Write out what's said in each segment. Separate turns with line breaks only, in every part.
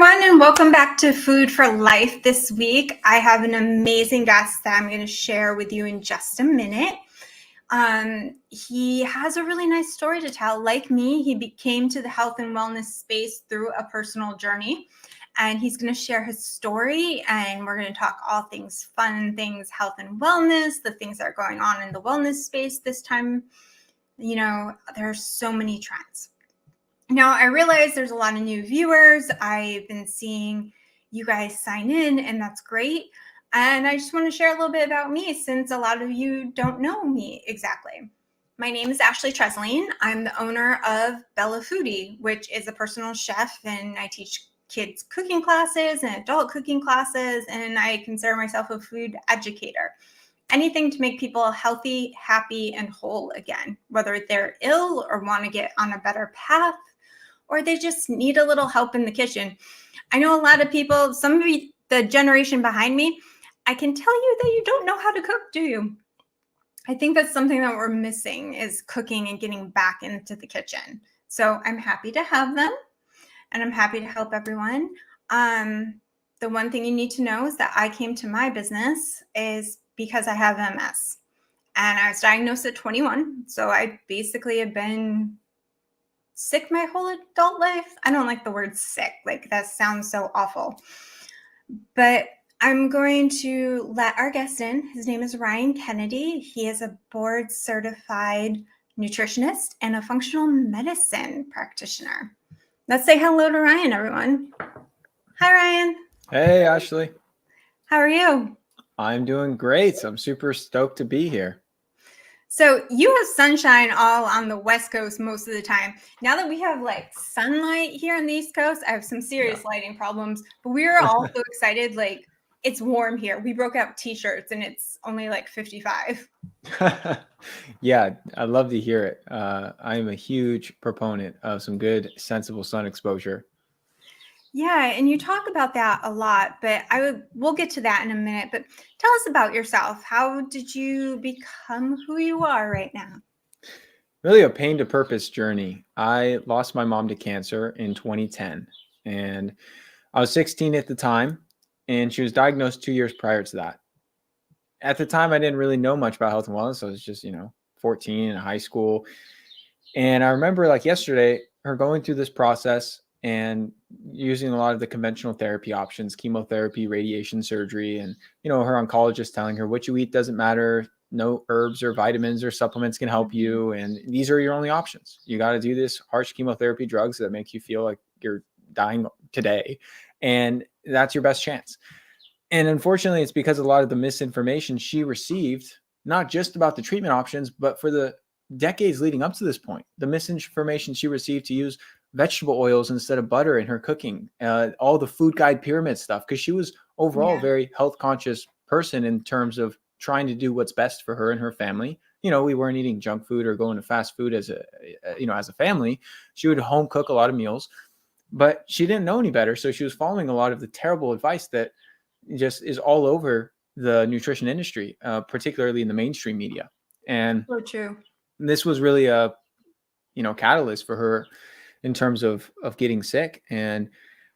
everyone, and welcome back to Food for Life. This week, I have an amazing guest that I'm going to share with you in just a minute. He has a really nice story to tell. Like me, he came to the health and wellness space through a personal journey, and he's going to share his story, and we're going to talk all things fun, things health and wellness, the things that are going on in the wellness space this time. You know, there's so many trends. Now, I realize there's a lot of new viewers. I've been seeing you guys sign in, and that's great. And I just want to share a little bit about me since a lot of you don't know me exactly. My name is Ashley Tresline. I'm the owner of Bella Foodie, which is a personal chef, and I teach kids cooking classes and adult cooking classes, and I consider myself a food educator. Anything to make people healthy, happy, and whole again, whether they're ill or want to get on a better path, or they just need a little help in the kitchen. I know a lot of people, some of the generation behind me, I can tell you that you don't know how to cook, do you? I think that's something that we're missing is cooking and getting back into the kitchen. So I'm happy to have them, and I'm happy to help everyone. The one thing you need to know is that I came to my business is because I have MS. And I was diagnosed at 21. So I basically have been sick my whole adult life. I don't like the word sick. Like that sounds so awful. But I'm going to let our guest in. His name is Ryan Kennedy. He is a board certified nutritionist and a functional medicine practitioner. Let's say hello to Ryan, everyone. Hi, Ryan.
Hey, Ashley.
How are you?
I'm doing great. I'm super stoked to be here.
So you have sunshine all on the West Coast most of the time. Now that we have like sunlight here on the East Coast, I have some serious lighting problems, but we are all so excited. Like it's warm here. We broke out t-shirts and it's only like 55.
Yeah, I'd love to hear it. I'm a huge proponent of some good, sensible sun exposure.
Yeah, and you talk about that a lot, but we'll get to that in a minute. But tell us about yourself. How did you become who you are right now?
Really a pain to purpose journey. I lost my mom to cancer in 2010, and I was 16 at the time, and she was diagnosed 2 years prior to that. At the time, I didn't really know much about health and wellness. I was just, 14 in high school. And I remember like yesterday, her going through this process and using a lot of the conventional therapy options, chemotherapy, radiation surgery, and, her oncologist telling her what you eat doesn't matter. No herbs or vitamins or supplements can help you. And these are your only options. You got to do this harsh chemotherapy drugs that make you feel like you're dying today. And that's your best chance. And unfortunately, it's because a lot of the misinformation she received, not just about the treatment options, but for the decades leading up to this point, the misinformation she received to use vegetable oils instead of butter in her cooking, all the food guide pyramid stuff, because she was overall a very health conscious person in terms of trying to do what's best for her and her family. We weren't eating junk food or going to fast food as a family. She would home cook a lot of meals, but she didn't know any better. So she was following a lot of the terrible advice that just is all over the nutrition industry, particularly in the mainstream media. And
so true.
This was really a, catalyst for her in terms of getting sick. And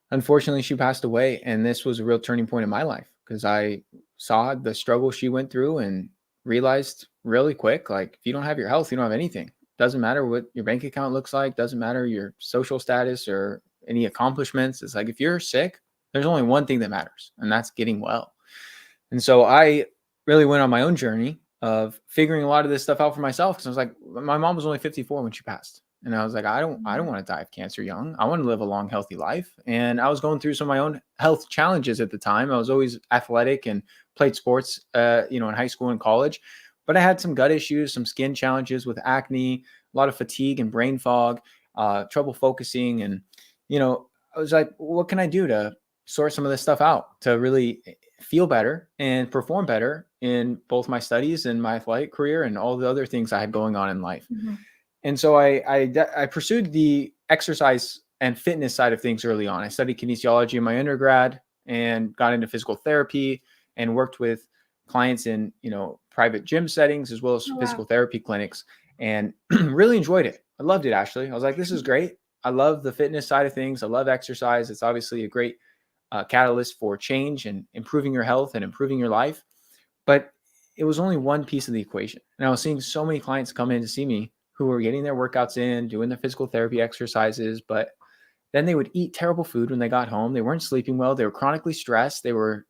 unfortunately, she passed away. And this was a real turning point in my life because I saw the struggle she went through and realized really quick, like, if you don't have your health, you don't have anything. Doesn't matter what your bank account looks like. Doesn't matter your social status or any accomplishments. It's like, if you're sick, there's only one thing that matters, and that's getting well. And so I really went on my own journey of figuring a lot of this stuff out for myself. Because I was like, my mom was only 54 when she passed. And I was like, I don't want to die of cancer young. I want to live a long, healthy life. And I was going through some of my own health challenges at the time. I was always athletic and played sports, in high school and college. But I had some gut issues, some skin challenges with acne, a lot of fatigue and brain fog, trouble focusing. And, I was like, what can I do to sort some of this stuff out to really feel better and perform better in both my studies and my athletic career and all the other things I had going on in life. Mm-hmm. And so I pursued the exercise and fitness side of things early on. I studied kinesiology in my undergrad and got into physical therapy and worked with clients in, private gym settings as well as physical therapy clinics, and really enjoyed it. I loved it, Ashley. I was like, this is great. I love the fitness side of things. I love exercise. It's obviously a great catalyst for change and improving your health and improving your life. But it was only one piece of the equation. And I was seeing so many clients come in to see me who were getting their workouts in, doing their physical therapy exercises, but then they would eat terrible food when they got home. They weren't sleeping well. They were chronically stressed. They were,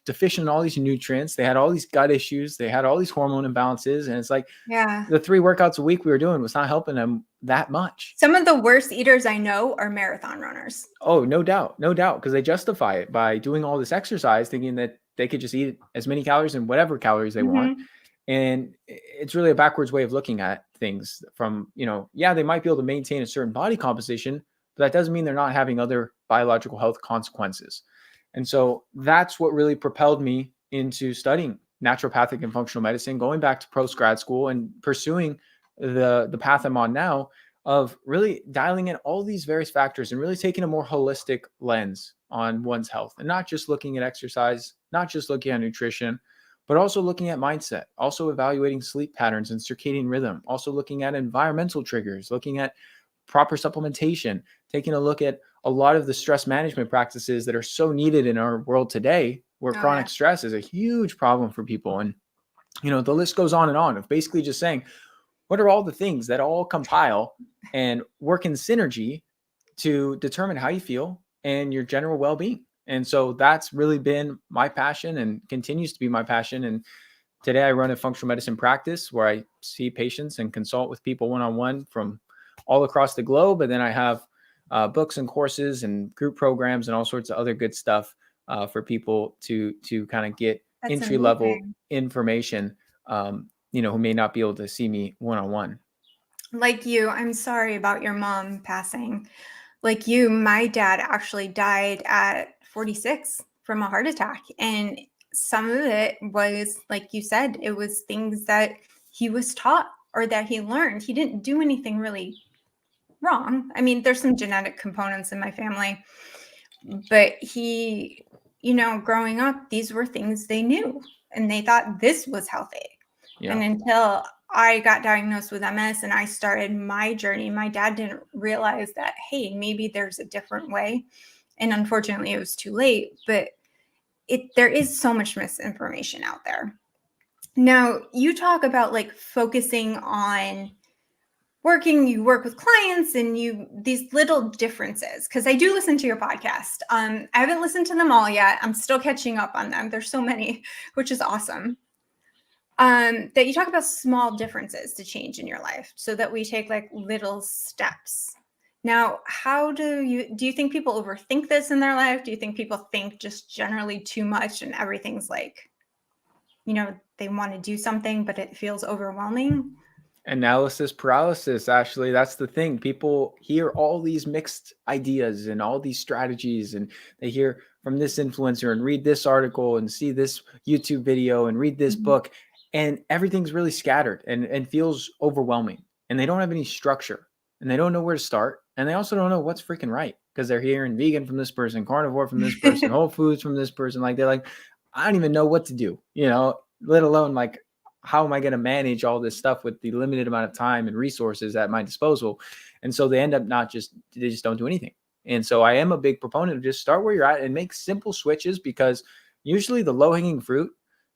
deficient in all these nutrients. They had all these gut issues. They had all these hormone imbalances. And it's like
Yeah.
the 3 workouts a week we were doing was not helping them that much.
Some of the worst eaters I know are marathon runners.
Oh, no doubt. No doubt. Because they justify it by doing all this exercise, thinking that they could just eat as many calories and whatever calories they want.
Mhm.
And it's really a backwards way of looking at things from, they might be able to maintain a certain body composition, but that doesn't mean they're not having other biological health consequences. And so that's what really propelled me into studying naturopathic and functional medicine, going back to post-grad school and pursuing the path I'm on now of really dialing in all these various factors and really taking a more holistic lens on one's health and not just looking at exercise, not just looking at nutrition, but also looking at mindset, also evaluating sleep patterns and circadian rhythm, also looking at environmental triggers, looking at proper supplementation, taking a look at a lot of the stress management practices that are so needed in our world today, where
Oh,
chronic
yeah.
stress is a huge problem for people. And, the list goes on and on of basically just saying, what are all the things that all compile and work in synergy to determine how you feel and your general well-being? And so that's really been my passion and continues to be my passion. And today I run a functional medicine practice where I see patients and consult with people one-on-one from all across the globe. And then I have books and courses and group programs and all sorts of other good stuff for people to kind of get
That's
entry-level
amazing.
information, who may not be able to see me one-on-one.
Like you, I'm sorry about your mom passing. Like you, my dad actually died at 46 from a heart attack. And some of it was, like you said, it was things that he was taught or that he learned. He didn't do anything really wrong. I mean, there's some genetic components in my family, but he, growing up, these were things they knew and they thought this was healthy.
Yeah.
And until I got diagnosed with MS and I started my journey, my dad didn't realize that, hey, maybe there's a different way. And unfortunately, it was too late. But there is so much misinformation out there. Now, you talk about like focusing on you work with clients and these little differences, because I do listen to your podcast. I haven't listened to them all yet. I'm still catching up on them. There's so many, which is awesome. That you talk about small differences to change in your life so that we take like little steps. Now, how do you think people overthink this in their life? Do you think people think just generally too much and everything's like, they want to do something, but it feels overwhelming?
Analysis paralysis, Ashley. That's the thing. People hear all these mixed ideas and all these strategies, and they hear from this influencer and read this article and see this YouTube video and read this book, and everything's really scattered and feels overwhelming. And they don't have any structure and they don't know where to start. And they also don't know what's freaking right because they're hearing vegan from this person, carnivore from this person, whole foods from this person. Like they're like, I don't even know what to do, let alone like, how am I going to manage all this stuff with the limited amount of time and resources at my disposal? And so they end up they just don't do anything. And so I am a big proponent of just start where you're at and make simple switches, because usually the low hanging fruit,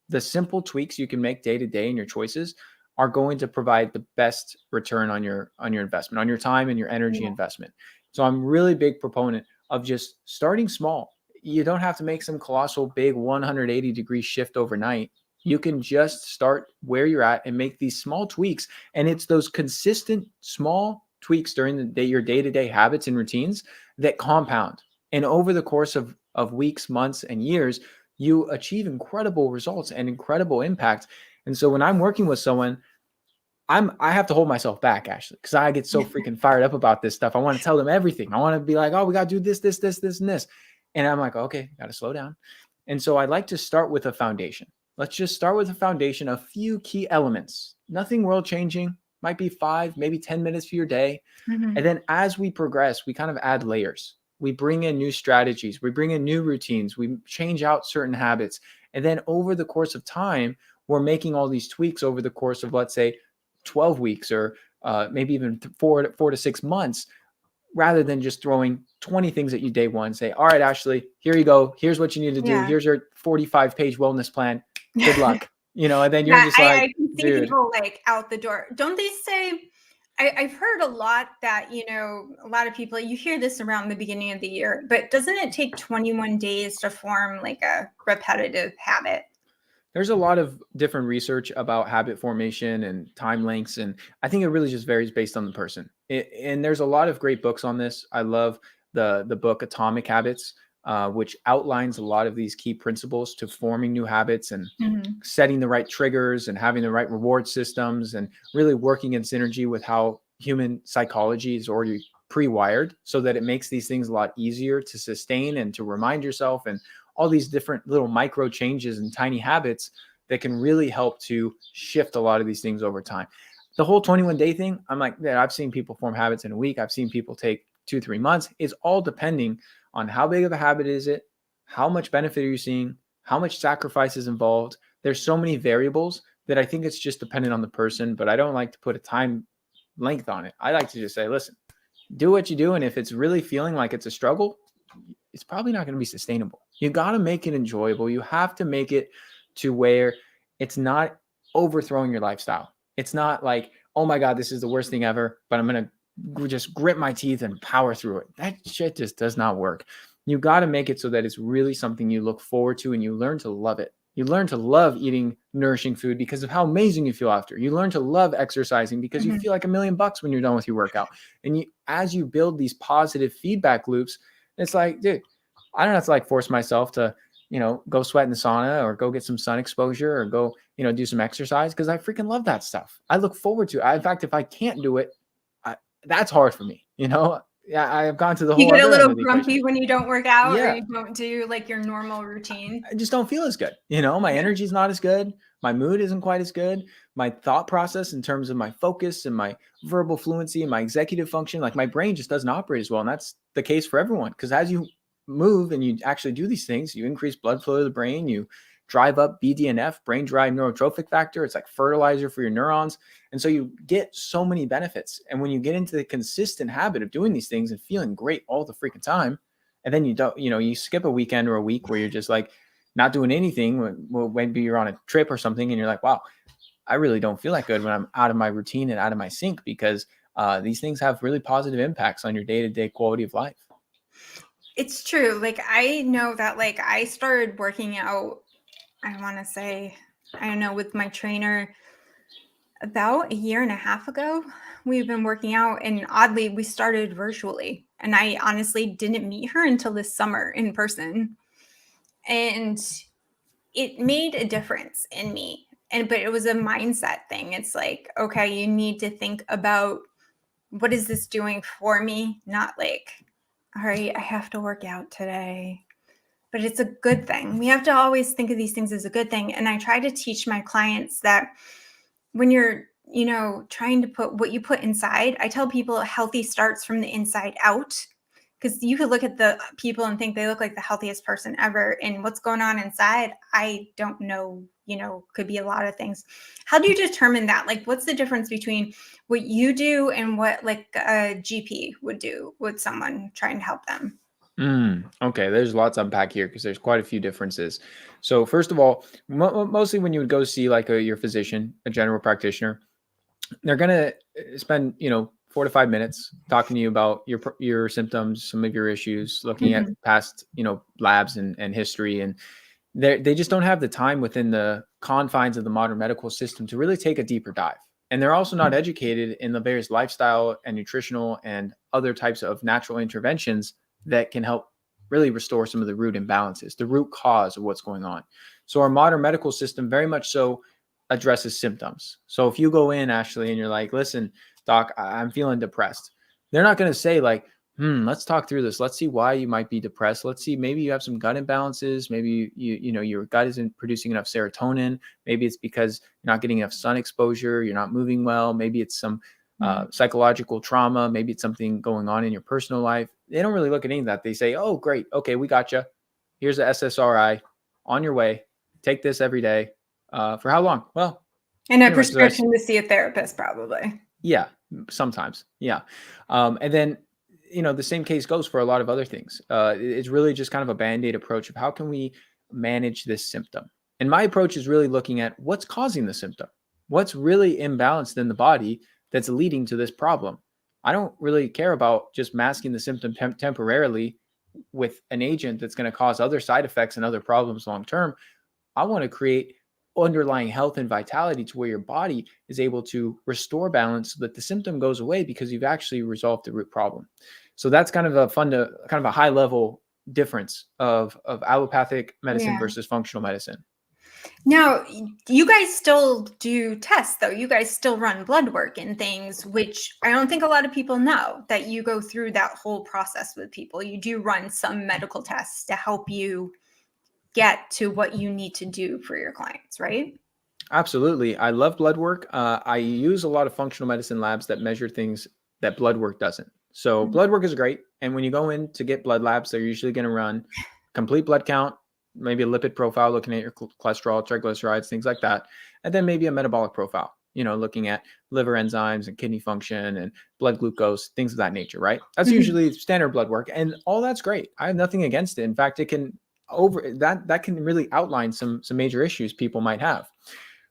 the simple tweaks you can make day to day in your choices are going to provide the best return on your investment, on your time and your energy
Yeah.
investment. So I'm really big proponent of just starting small. You don't have to make some colossal big 180-degree shift overnight. You can just start where you're at and make these small tweaks. And it's those consistent small tweaks during the day, your day-to-day habits and routines, that compound. And over the course of weeks, months, and years, you achieve incredible results and incredible impact. And so when I'm working with someone, I have to hold myself back, Ashley, because I get so freaking fired up about this stuff. I want to tell them everything. I want to be like, oh, we got to do this, this, this, this, and this. And I'm like, okay, got to slow down. And so I like to start with a foundation. Let's just start with a foundation, a few key elements, nothing world changing, might be 5, maybe 10 minutes for your day.
Mhm.
And then as we progress, we kind of add layers. We bring in new strategies. We bring in new routines. We change out certain habits. And then over the course of time, we're making all these tweaks over the course of, let's say, 12 weeks or maybe even 4 to 6 months. rather than just throwing 20 things at you day one. Say, all right, Ashley, here you go. Here's what you need to do.
Yeah.
Here's your 45-page wellness plan. Good luck. And then you're
Yeah,
just
I
like,
can see
dude.
people like out the door. Don't they say, I've heard a lot that, a lot of people, you hear this around the beginning of the year, but doesn't it take 21 days to form like a repetitive habit?
There's a lot of different research about habit formation and time lengths, and I think it really just varies based on the person. And there's a lot of great books on this. I love the book Atomic Habits, which outlines a lot of these key principles to forming new habits and
Mhm.
setting the right triggers and having the right reward systems and really working in synergy with how human psychology is already pre-wired, so that it makes these things a lot easier to sustain and to remind yourself, and all these different little micro changes and tiny habits that can really help to shift a lot of these things over time. The whole 21-day thing, I'm like, yeah, I've seen people form habits in a week. I've seen people take 2-3 months. It's all depending on how big of a habit is it, how much benefit are you seeing, how much sacrifice is involved. There's so many variables that I think it's just dependent on the person, but I don't like to put a time length on it. I like to just say, listen, do what you do. And if it's really feeling like it's a struggle, it's probably not going to be sustainable. You got to make it enjoyable. You have to make it to where it's not overthrowing your lifestyle. It's not like, oh my God, this is the worst thing ever, but I'm going to just grit my teeth and power through it. That shit just does not work. You got to make it so that it's really something you look forward to and you learn to love it. You learn to love eating nourishing food because of how amazing you feel after. You learn to love exercising because you
Mhm.
feel like $1,000,000 when you're done with your workout. And as you build these positive feedback loops, it's like, dude, I don't have to like force myself to, go sweat in the sauna or go get some sun exposure or go, do some exercise, because I freaking love that stuff. I look forward to it. In fact, if I can't do it, that's hard for me. Yeah, I have gone to the
You
whole
get a
other end
little
of the equation.
grumpy when you don't work out or
Yeah,
you don't do like your normal routine.
I just don't feel as good. My
Yeah.
energy is not as good. My mood isn't quite as good. My thought process in terms of my focus and my verbal fluency and my executive function, like my brain just doesn't operate as well. And that's the case for everyone. Because as you move and you actually do these things, you increase blood flow to the brain, you drive up BDNF, brain derived neurotrophic factor. It's like fertilizer for your neurons. And so you get so many benefits. And when you get into the consistent habit of doing these things and feeling great all the freaking time, and then you don't, you skip a weekend or a week where you're just like not doing anything. Well, maybe you're on a trip or something and you're like, wow, I really don't feel that good when I'm out of my routine and out of my sync, because these things have really positive impacts on your day-to-day quality of life.
It's true. Like I know that like I started working out, I want to say, I don't know, with my trainer about a year and a half ago. We've been working out, and oddly, we started virtually. And I honestly didn't meet her until this summer in person. And it made a difference in me. But it was a mindset thing. It's like, okay, you need to think about, what is this doing for me? Not like, all right, I have to work out today. But it's a good thing. We have to always think of these things as a good thing. And I try to teach my clients that when you're, trying to put what you put inside, I tell people healthy starts from the inside out. Because you could look at the people and think they look like the healthiest person ever. And what's going on inside, I don't know, could be a lot of things. How do you determine that? Like, what's the difference between what you do and what like a GP would do with someone trying to help them?
Okay, there's lots to unpack here because there's quite a few differences. So first of all, mostly when you would go see like your physician, a general practitioner, they're gonna spend 4 to 5 minutes talking to you about your symptoms, some of your issues, looking at
Mhm.
past labs and history, and they just don't have the time within the confines of the modern medical system to really take a deeper dive. And they're also not educated in the various lifestyle and nutritional and other types of natural interventions that can help really restore some of the root imbalances, the root cause of what's going on. So our modern medical system very much so addresses symptoms. So if you go in, Ashley, and you're like, listen, doc, I'm feeling depressed, they're not going to say like, let's talk through this. Let's see why you might be depressed. Let's see, maybe you have some gut imbalances. Maybe your gut isn't producing enough serotonin. Maybe it's because you're not getting enough sun exposure. You're not moving well. Maybe it's some psychological trauma. Maybe it's something going on in your personal life. They don't really look at any of that. They say, oh, great. Okay, we got you. Here's the SSRI on your way. Take this every day. For how long? Well,
And a
pretty much the rest.
prescription to see a therapist, probably.
Yeah, sometimes. Yeah. And then the same case goes for a lot of other things. It's really just kind of a band-aid approach of how can we manage this symptom. And my approach is really looking at what's causing the symptom, what's really imbalanced in the body that's leading to this problem. I don't really care about just masking the symptom temporarily with an agent that's going to cause other side effects and other problems long term. I want to create underlying health and vitality to where your body is able to restore balance so that the symptom goes away because you've actually resolved the root problem. So that's kind of a high level difference of allopathic medicine
Yeah.
versus functional medicine.
Now, you guys still do tests, though. You guys still run blood work and things, which I don't think a lot of people know, that you go through that whole process with people. You do run some medical tests to help you get to what you need to do for your clients, right?
Absolutely. I love blood work. I use a lot of functional medicine labs that measure things that blood work doesn't. So
Mhm.
blood work is great. And when you go in to get blood labs, they're usually going to run complete blood count, maybe a lipid profile, looking at your cholesterol, triglycerides, things like that. And then maybe a metabolic profile, looking at liver enzymes and kidney function and blood glucose, things of that nature, right? That's
Mhm.
usually standard blood work. And all that's great. I have nothing against it. In fact, it can that can really outline some major issues people might have.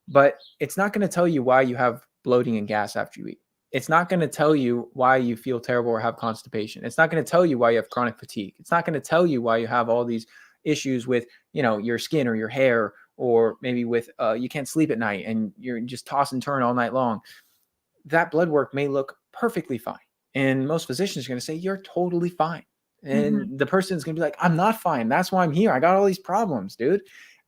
But it's not going to tell you why you have bloating and gas after you eat. It's not going to tell you why you feel terrible or have constipation. It's not going to tell you why you have chronic fatigue. It's not going to tell you why you have all these issues with, your skin or your hair, or maybe with you can't sleep at night and you're just toss and turn all night long. That blood work may look perfectly fine. And most physicians are going to say, you're totally fine.
Mhm.
And the person's going to be like, I'm not fine. That's why I'm here. I got all these problems, dude.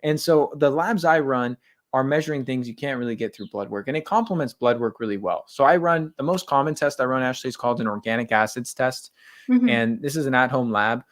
And so the labs I run are measuring things you can't really get through blood work. And it complements blood work really well. So I run the most common test I run actually is called an organic acids test.
Mhm.
And this is an at-home lab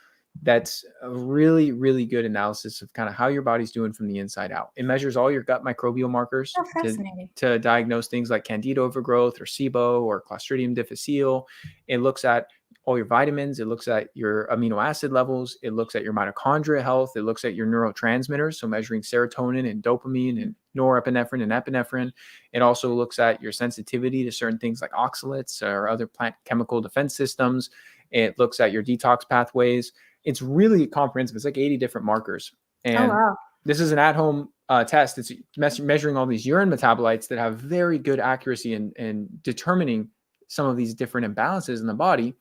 that's a really, really good analysis of kind of how your body's doing from the inside out. It measures all your gut microbial markers
Oh,
to
fascinating.
to diagnose things like candida overgrowth or SIBO or Clostridium difficile. It looks at all your vitamins. It looks at your amino acid levels. It looks at your mitochondria health. It looks at your neurotransmitters, so measuring serotonin and dopamine and norepinephrine and epinephrine. It also looks at your sensitivity to certain things like oxalates or other plant chemical defense systems. It looks at your detox pathways. It's really comprehensive. It's like 80 different markers.
Oh,
And
wow.
this is an at-home test. It's measuring all these urine metabolites that have very good accuracy in determining some of these different imbalances in the body.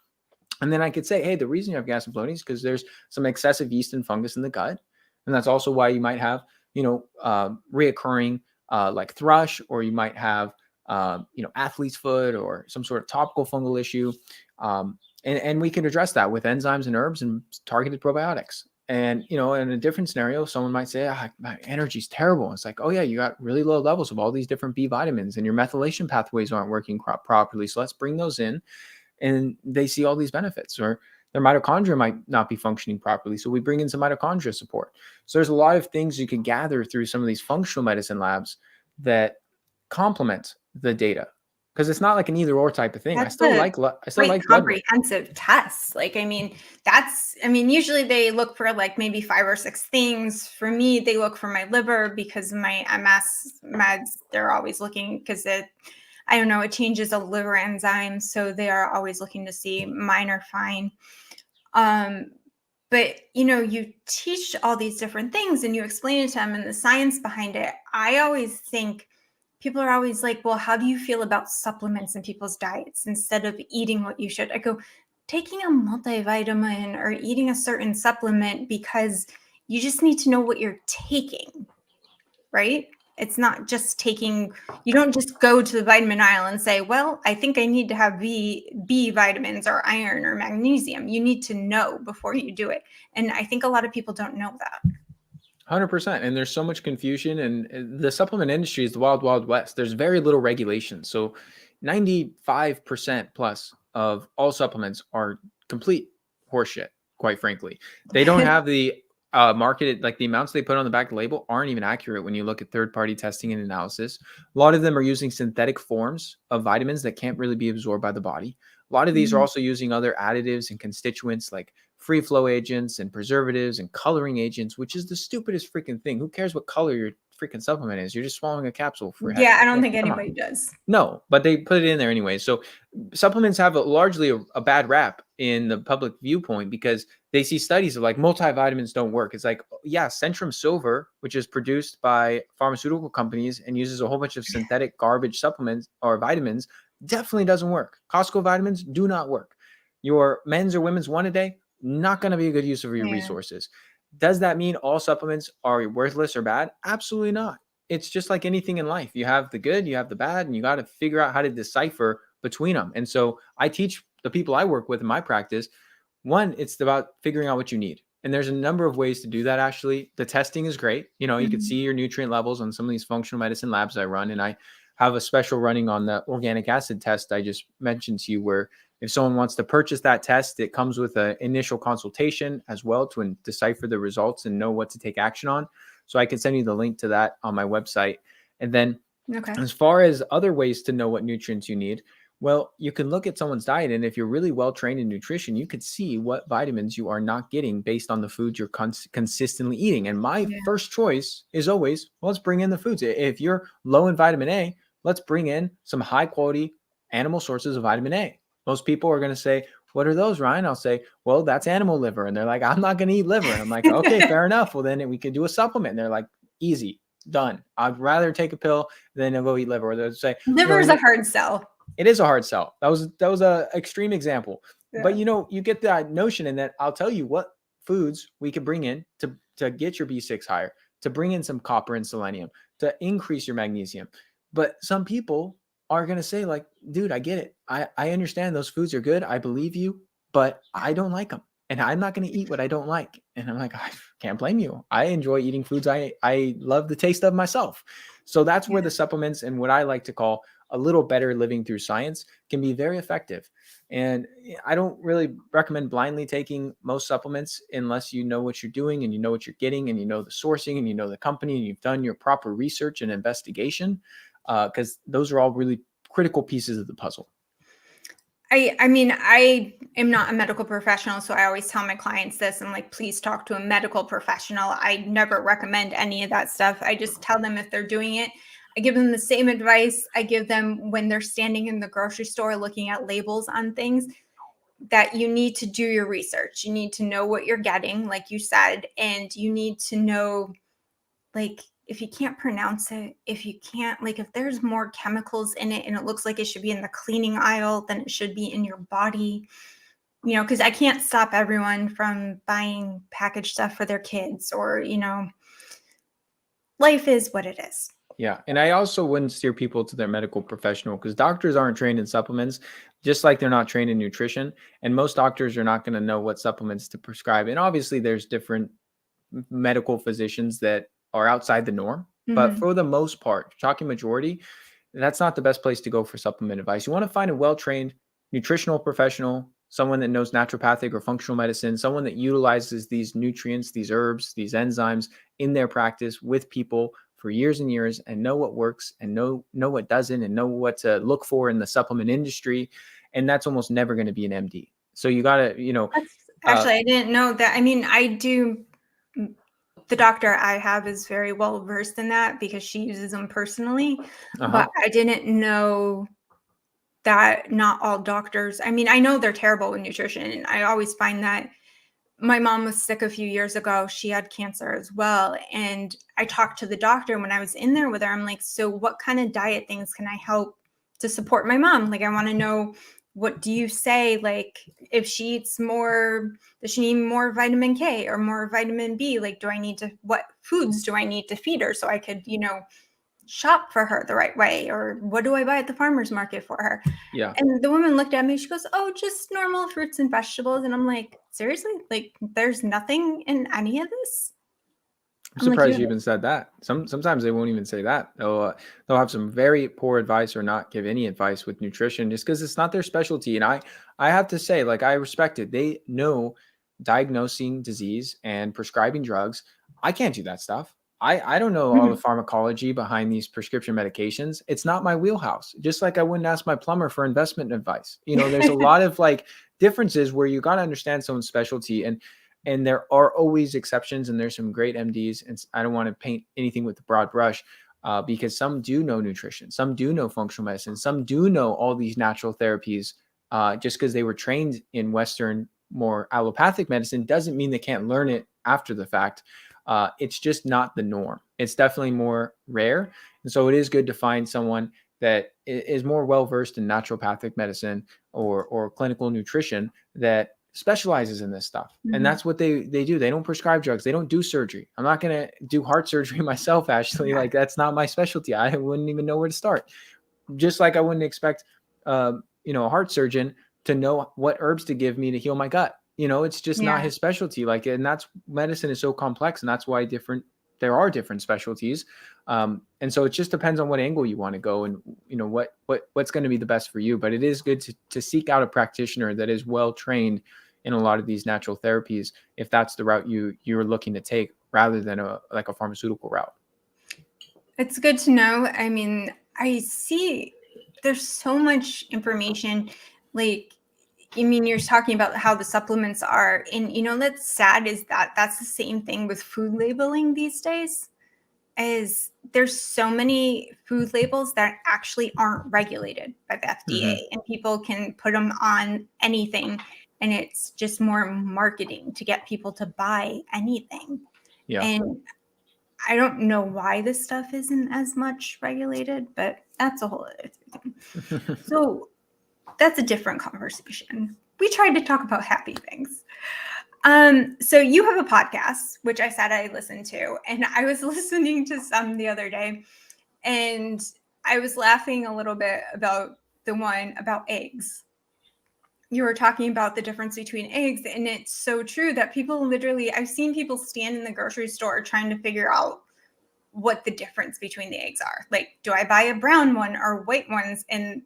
And then I could say, hey, the reason you have gas and bloating is because there's some excessive yeast and fungus in the gut. And that's also why you might have, reoccurring like thrush, or you might have, athlete's foot or some sort of topical fungal issue. And we can address that with enzymes and herbs and targeted probiotics. And, in a different scenario, someone might say, my energy's terrible. It's like, oh yeah, you got really low levels of all these different B vitamins and your methylation pathways aren't working properly. So let's bring those in, and they see all these benefits. Or their mitochondria might not be functioning properly, so we bring in some mitochondria support. So there's a lot of things you can gather through some of these functional medicine labs that complement the data, because it's not like an either or type of thing. I
That's
still
a
like
great
blood work.
comprehensive test. Like, usually they look for like maybe 5 or 6 things. For me, they look for my liver because of my MS meds. They're always looking because I don't know, it changes a liver enzyme. So they are always looking to see mine are fine. Um, but you teach all these different things and you explain it to them and the science behind it. I always think people are always like, well, how do you feel about supplements in people's diets instead of eating what you should? I go, taking a multivitamin or eating a certain supplement because you just need to know what you're taking, right? It's not just taking, you don't just go to the vitamin aisle and say, well, I think I need to have B vitamins or iron or magnesium. You need to know before you do it. And I think a lot of people don't know that.
100%. And there's so much confusion, and the supplement industry is the wild, wild west. There's very little regulation. So 95% plus of all supplements are complete horseshit, quite frankly. They don't have the marketed, like the amounts they put on the back of the label aren't even accurate when you look at third-party testing and analysis. A lot of them are using synthetic forms of vitamins that can't really be absorbed by the body. A lot of these are
Mhm.
also using other additives and constituents like free flow agents and preservatives and coloring agents, which is the stupidest freaking thing. Who cares what color your freaking supplement is? You're just swallowing a capsule for heck.
Yeah, I don't
Like,
think
come on.
anybody does.
No, but they put it in there anyway. So supplements have largely a bad rap in the public viewpoint because they see studies of like multivitamins don't work. It's like, yeah, Centrum Silver, which is produced by pharmaceutical companies and uses a whole bunch of synthetic garbage supplements or vitamins, definitely doesn't work. Costco vitamins do not work. Your men's or women's one a day, not going to be a good use of your
Yeah.
resources. Does that mean all supplements are worthless or bad? Absolutely not. It's just like anything in life. You have the good, you have the bad, and you got to figure out how to decipher between them. And so I teach the people I work with in my practice, one, it's about figuring out what you need. And there's a number of ways to do that, actually. The testing is great. You know, you can see your nutrient levels on some of these functional medicine labs I run. And I have a special running on the organic acid test I just mentioned to you, where if someone wants to purchase that test, it comes with an initial consultation as well to decipher the results and know what to take action on. So I can send you the link to that on my website. And then
Okay.
as far as other ways to know what nutrients you need, well, you can look at someone's diet. And if you're really well trained in nutrition, you could see what vitamins you are not getting based on the foods you're consistently eating. And my
Yeah.
first choice is always, well, let's bring in the foods. If you're low in vitamin A, let's bring in some high quality animal sources of vitamin A. Most people are going to say, what are those, Ryan? I'll say, well, that's animal liver. And they're like, I'm not going to eat liver. And I'm like, okay, fair enough. Well, then we could do a supplement. And they're like, easy, done. I'd rather take a pill than go eat liver. Or they'll say,
Liver is a hard sell.
it is a hard sell. That was a extreme example.
Yeah.
But you get that notion in that I'll tell you what foods we could bring in to get your B6 higher, to bring in some copper and selenium, to increase your magnesium. But some people are going to say like, dude, I get it. I understand those foods are good. I believe you, but I don't like them. And I'm not going to eat what I don't like. And I'm like, I can't blame you. I enjoy eating foods I love the taste of myself. So that's where the supplements and what I like to call a little better living through science can be very effective. And I don't really recommend blindly taking most supplements unless you know what you're doing and you know what you're getting and you know the sourcing and you know the company and you've done your proper research and investigation, because those are all really critical pieces of the puzzle.
I mean, I am not a medical professional, so I always tell my clients this. I'm like, please talk to a medical professional. I never recommend any of that stuff. I just tell them if they're doing it. I give them the same advice I give them when they're standing in the grocery store looking at labels on things, that you need to do your research. You need to know what you're getting, like you said, and you need to know, like, if you can't pronounce it, if you can't, like, if there's more chemicals in it and it looks like it should be in the cleaning aisle, then it should be in your body, because I can't stop everyone from buying packaged stuff for their kids, or, life is what it is.
Yeah. And I also wouldn't steer people to their medical professional because doctors aren't trained in supplements, just like they're not trained in nutrition. And most doctors are not going to know what supplements to prescribe. And obviously, there's different medical physicians that are outside the norm. But for the most part, shocking majority, that's not the best place to go for supplement advice. You want to find a well-trained nutritional professional, someone that knows naturopathic or functional medicine, someone that utilizes these nutrients, these herbs, these enzymes in their practice with people for years and years and know what works and know what doesn't and know what to look for in the supplement industry. And that's almost never going to be an MD. So you got to,
Actually, I didn't know that. I mean, I do. The doctor I have is very well versed in that because she uses them personally, but I didn't know that not all doctors, I mean, I know they're terrible with nutrition. And I always find that my mom was sick a few years ago. She had cancer as well. And I talked to the doctor when I was in there with her. I'm like, so what kind of diet things can I help to support my mom? Like, I want to know, what do you say? Like, if she eats more, does she need more vitamin K or more vitamin B? Like, what foods do I need to feed her so I could, shop for her the right way? Or what do I buy at the farmer's market for her?
Yeah.
And the woman looked at me, she goes, oh, just normal fruits and vegetables. And I'm like, seriously? Like, there's nothing in any of this?
I'm surprised you even said that. Sometimes they won't even say that. They'll have some very poor advice or not give any advice with nutrition just because it's not their specialty. And I have to say, like, I respect it. They know diagnosing disease and prescribing drugs. I can't do that stuff. I don't know all the pharmacology behind these prescription medications. It's not my wheelhouse. Just like I wouldn't ask my plumber for investment advice. There's a lot of like differences where you got to understand someone's specialty, and there are always exceptions, and there's some great MDs. And I don't want to paint anything with the broad brush, because some do know nutrition, some do know functional medicine, some do know all these natural therapies just because they were trained in Western, more allopathic medicine, doesn't mean they can't learn it after the fact. It's just not the norm. It's definitely more rare. And so it is good to find someone that is more well versed in naturopathic medicine or clinical nutrition that specializes in this stuff. And
Mhm.
that's what they do. They don't prescribe drugs. They don't do surgery. I'm not going to do heart surgery myself, Ashley.
Yeah.
Like, that's not my specialty. I wouldn't even know where to start. Just like I wouldn't expect, a heart surgeon to know what herbs to give me to heal my gut. It's just not
Yeah.
his specialty. Like, and that's, medicine is so complex, and that's why there are different specialties. And so it just depends on what angle you want to go, and what's going to be the best for you. But it is good to seek out a practitioner that is well trained in a lot of these natural therapies, if that's the route you're looking to take, rather than a pharmaceutical route.
It's good to know. I mean, I see there's so much information. Like, I mean, you're talking about how the supplements are, and that's sad, is that that's the same thing with food labeling these days. Is there's so many food labels that actually aren't regulated by the
Mm-hmm.
FDA, and people can put them on anything, and it's just more marketing to get people to buy anything.
Yeah.
And I don't know why this stuff isn't as much regulated, but that's a whole other thing. So that's a different conversation. We tried to talk about happy things. So you have a podcast, which I said I listened to, and I was listening to some the other day, and I was laughing a little bit about the one about eggs. You were talking about the difference between eggs, and it's so true that people literally, I've seen people stand in the grocery store trying to figure out what the difference between the eggs are. Like, do I buy a brown one or white ones? And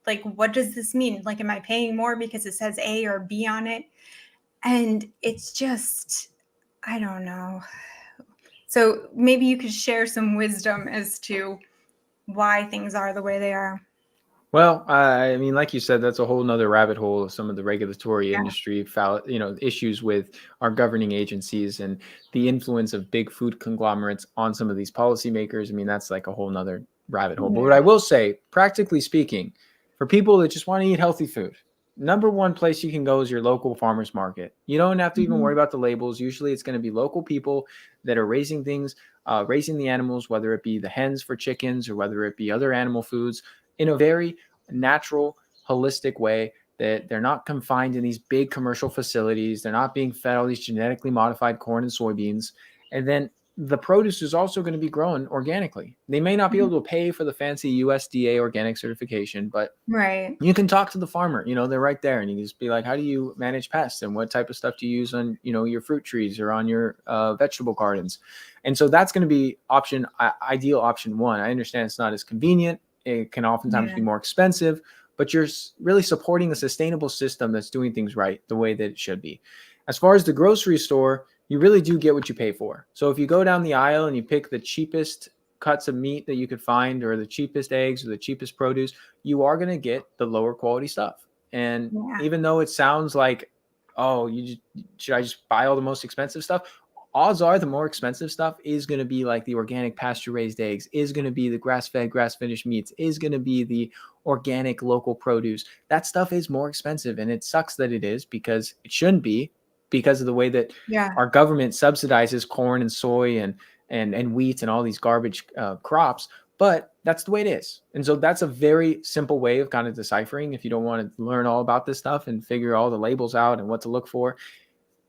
like, what does this mean? Like, am I paying more because it says A or B on it? And it's just, I don't know. So maybe you could share some wisdom as to why things are the way they are.
Well, I mean, like you said, that's a whole nother rabbit hole of some of the regulatory
Yeah.
industry issues with our governing agencies and the influence of big food conglomerates on some of these policymakers. I mean, that's like a whole nother rabbit hole. But what I
Yeah.
will say, practically speaking, for people that just want to eat healthy food, number one place you can go is your local farmers market. You don't have to even worry
Mhm.
about the labels. Usually it's going to be local people that are raising things, raising the animals, whether it be the hens for chickens or whether it be other animal foods, in a very natural, holistic way, that they're not confined in these big commercial facilities. They're not being fed all these genetically modified corn and soybeans. And then the produce is also going to be grown organically. They may not be able to pay for the fancy USDA organic certification, but
Right.
you can talk to the farmer. They're right there, and you can just be like, how do you manage pests, and what type of stuff do you use on your fruit trees or on your vegetable gardens? And so that's going to be ideal option one. I understand it's not as convenient. It can oftentimes
Yeah.
be more expensive, but you're really supporting a sustainable system that's doing things right the way that it should be. As far as the grocery store, you really do get what you pay for. So if you go down the aisle and you pick the cheapest cuts of meat that you could find, or the cheapest eggs, or the cheapest produce, you are going to get the lower quality stuff. And
Yeah.
even though it sounds like, oh, should I just buy all the most expensive stuff? Odds are the more expensive stuff is going to be like the organic pasture raised eggs, is going to be the grass fed, grass finished meats, is going to be the organic local produce. That stuff is more expensive. And it sucks that it is, because it shouldn't be, because of the way that
Yeah.
our government subsidizes corn and soy and wheat and all these garbage crops. But that's the way it is. And so that's a very simple way of kind of deciphering. If you don't want to learn all about this stuff and figure all the labels out and what to look for,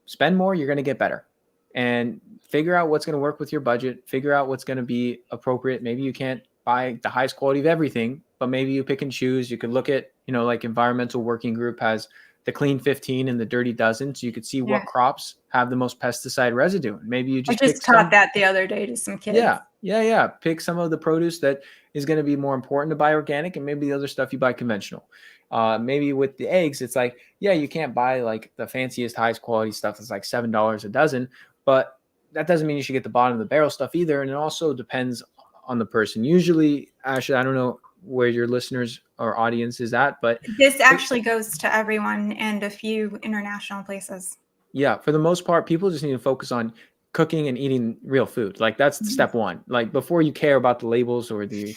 spend more, you're going to get better. And figure out what's going to work with your budget, figure out what's going to be appropriate. Maybe you can't buy the highest quality of everything, but maybe you pick and choose. You could look at, like Environmental Working Group has the clean 15 and the dirty dozen. So you could see
Yeah.
what crops have the most pesticide residue. And maybe you
I
just
just
pick
taught
some.
that the other day to some kids.
Yeah. Pick some of the produce that is going to be more important to buy organic, and maybe the other stuff you buy conventional. Maybe with the eggs, it's like, yeah, you can't buy like the fanciest, highest quality stuff that's like $7 a dozen, but that doesn't mean you should get the bottom of the barrel stuff either. And it also depends on the person. Usually, Ashley, I don't know where your listeners or audience is at, but
This actually goes to everyone and a few international places.
yeah, for the most part, people just need to focus on cooking and eating real food. Like, that's
Mhm.
step one. Like, before you care about the labels or the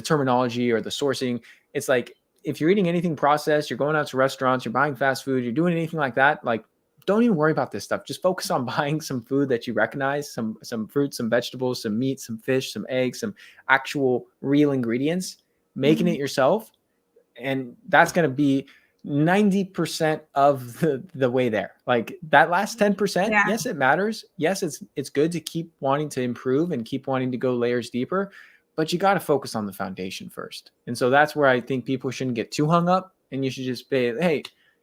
terminology or the sourcing, it's like, if you're eating anything processed, you're going out to restaurants, you're buying fast food, you're doing anything like that, like don't even worry about this stuff. Just focus on buying some food that you recognize, some fruits, some vegetables, some meat, some fish, some eggs, some actual real ingredients, making it
Mhm.
yourself. And that's going to be 90% of the way there. Like that last 10%,
Yeah.
yes, it matters. Yes, it's good to keep wanting to improve and keep wanting to go layers deeper, but you got to focus on the foundation first. And so that's where I think people shouldn't get too hung up, and you should just say, hey,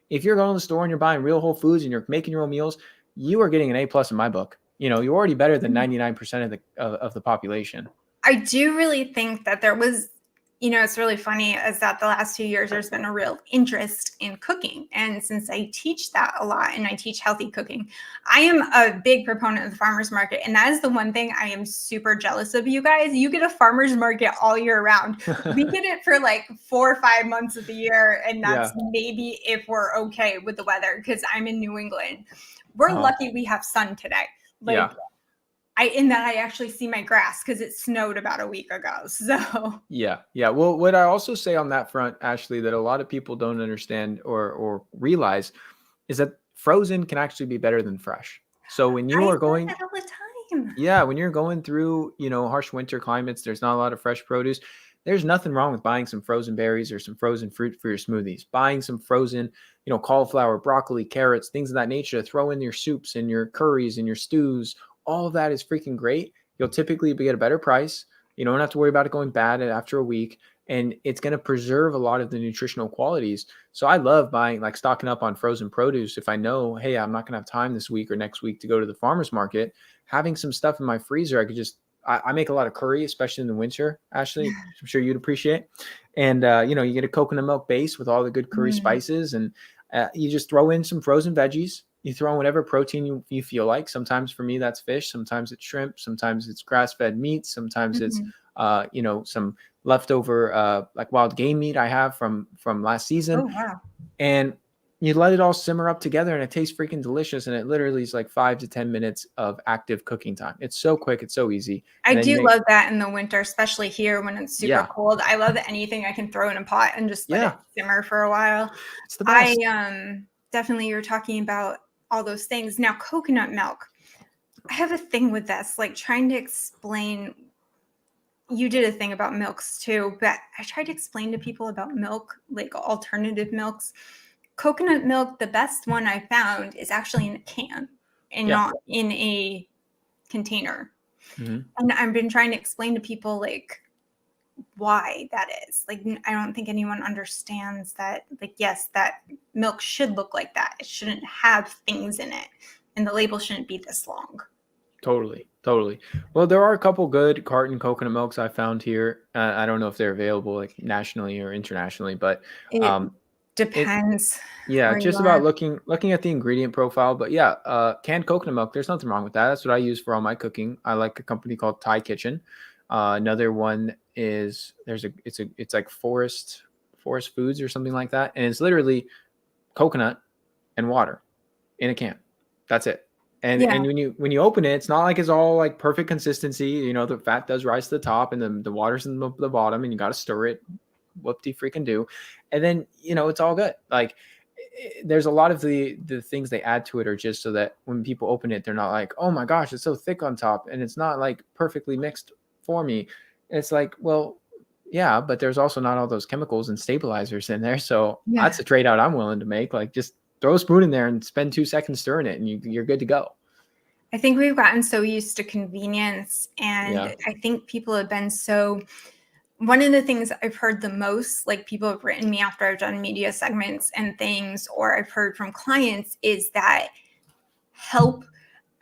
if you're going to the store and you're buying real whole foods and you're making your own meals, you are getting an A+ in my book. You're already better than 99% of the population.
I do really think that there was, it's really funny is that the last 2 years there's been a real interest in cooking. And since I teach that a lot and I teach healthy cooking, I am a big proponent of the farmer's market. And that is the one thing I am super jealous of you guys. You get a farmer's market all year round. We get it for like 4 or 5 months of the year. And that's
Yeah.
maybe if we're okay with the weather, because I'm in New England. We're lucky we have sun today. Like,
Yeah.
in that I actually see my grass because it snowed about a week ago. So
Yeah. Yeah. Well, what I also say on that front, Ashley, that a lot of people don't understand or realize is that frozen can actually be better than fresh. So when
I
you are
hear
going,
that all the time.
yeah, when you're going through, harsh winter climates, there's not a lot of fresh produce. There's nothing wrong with buying some frozen berries or some frozen fruit for your smoothies, buying some frozen, cauliflower, broccoli, carrots, things of that nature to throw in your soups and your curries and your stews. All of that is freaking great. You'll typically get a better price. You don't have to worry about it going bad after a week. And it's going to preserve a lot of the nutritional qualities. So I love buying, like stocking up on frozen produce. If I know, hey, I'm not going to have time this week or next week to go to the farmer's market, having some stuff in my freezer, I could just, I make a lot of curry, especially in the winter, Ashley, I'm sure you'd appreciate. And, you get a coconut milk base with all the good curry
Mm.
spices, and you just throw in some frozen veggies. You throw in whatever protein you feel like. Sometimes for me, that's fish. Sometimes it's shrimp. Sometimes it's grass-fed meat. Sometimes it's,
Mhm.
some leftover, like wild game meat I have from last season.
Oh, wow.
And you let it all simmer up together, and it tastes freaking delicious. And it literally is like 5 to 10 minutes of active cooking time. It's so quick. It's so easy.
I
And then you
do
make,
love that in the winter, especially here when it's super
yeah,
cold. I love anything I can throw in a pot and just let it
yeah,
simmer for a while.
it's the
I
best.
definitely, you're talking about all those things. Now, coconut milk. I have a thing with this, like trying to explain. You did a thing about milks too, but I tried to explain to people about milk, like alternative milks. Coconut milk, the best one I found is actually in a can and
Yeah.
not in a container.
Hmm.
And I've been trying to explain to people like why that is. Like I don't think anyone understands that, like, yes, that milk should look like that. It shouldn't have things in it. And the label shouldn't be this long.
Totally. Totally. Well, there are a couple good carton coconut milks I found here. I don't know if they're available like nationally or internationally, but
It
um, it
depends
yeah,
where you
just about
are.
looking at the ingredient profile. But yeah, canned coconut milk. There's nothing wrong with that. That's what I use for all my cooking. I like a company called Thai Kitchen. Another one is it's like Forest Foods or something like that, and it's literally coconut and water in a can. That's it. And
Yeah.
when you open it, it's not like it's all like perfect consistency. The fat does rise to the top, and the water's in the bottom, and you got to stir it. Whoop-de freaking do. And then it's all good. Like there's a lot of the things they add to it are just so that when people open it, they're not like, oh my gosh, it's so thick on top, and it's not like perfectly mixed for me. It's like, well, yeah, but there's also not all those chemicals and stabilizers in there. So
Yeah.
that's a trade out I'm willing to make. Like just throw a spoon in there and spend 2 seconds stirring it, and you're good to go.
I think we've gotten so used to convenience, and
Yeah.
I think people have been so. One of the things I've heard the most, like people have written me after I've done media segments and things, or I've heard from clients, is that help,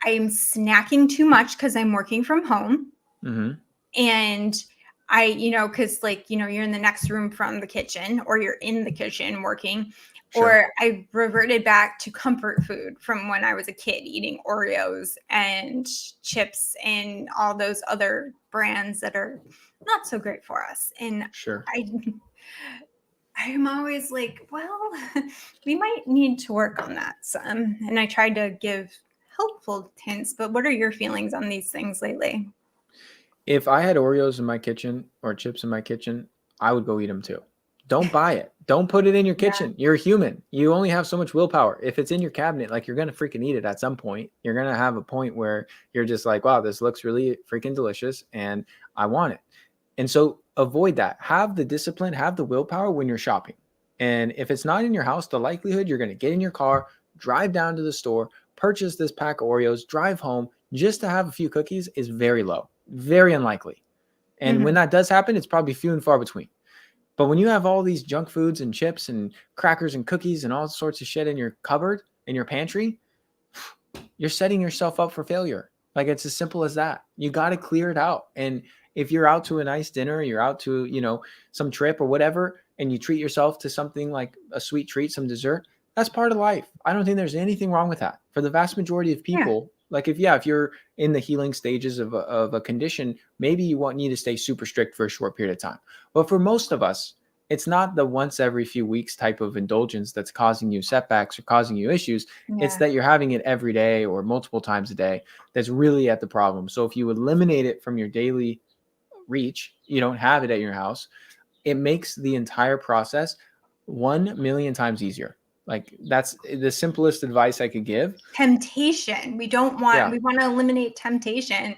I'm snacking too much because I'm working from home.
Mm-hmm.
And because you're in the next room from the kitchen or you're in the kitchen working,
Sure.
or I reverted back to comfort food from when I was a kid eating Oreos and chips and all those other brands that are not so great for us. And
Sure.
I, I'm always like, well, we might need to work on that some. And I tried to give helpful hints, but what are your feelings on these things lately?
If I had Oreos in my kitchen or chips in my kitchen, I would go eat them too. Don't buy it. Don't put it in your
Yeah.
kitchen. You're a human. You only have so much willpower. If it's in your cabinet, like, you're going to freaking eat it at some point. You're going to have a point where you're just like, wow, this looks really freaking delicious and I want it. And so avoid that. Have the discipline, have the willpower when you're shopping. And if it's not in your house, the likelihood you're going to get in your car, drive down to the store, purchase this pack of Oreos, drive home just to have a few cookies is very low, very unlikely. And when
Mhm.
that does happen, it's probably few and far between. But when you have all these junk foods and chips and crackers and cookies and all sorts of shit in your cupboard, in your pantry, you're setting yourself up for failure. Like, it's as simple as that. You got to clear it out. And if you're out to a nice dinner, you're out to, some trip or whatever, and you treat yourself to something like a sweet treat, some dessert, that's part of life. I don't think there's anything wrong with that. For the vast majority of
Yeah.
people, like, if you're in the healing stages of a condition, maybe you need to stay super strict for a short period of time. But for most of us, it's not the once every few weeks type of indulgence that's causing you setbacks or causing you issues. It's
Yeah.
that you're having it every day or multiple times a day that's really at the problem. So if you eliminate it from your daily reach, you don't have it at your house, it makes the entire process 1,000,000 times easier. Like, that's the simplest advice I could give.
Temptation. We
Yeah.
want to eliminate temptation.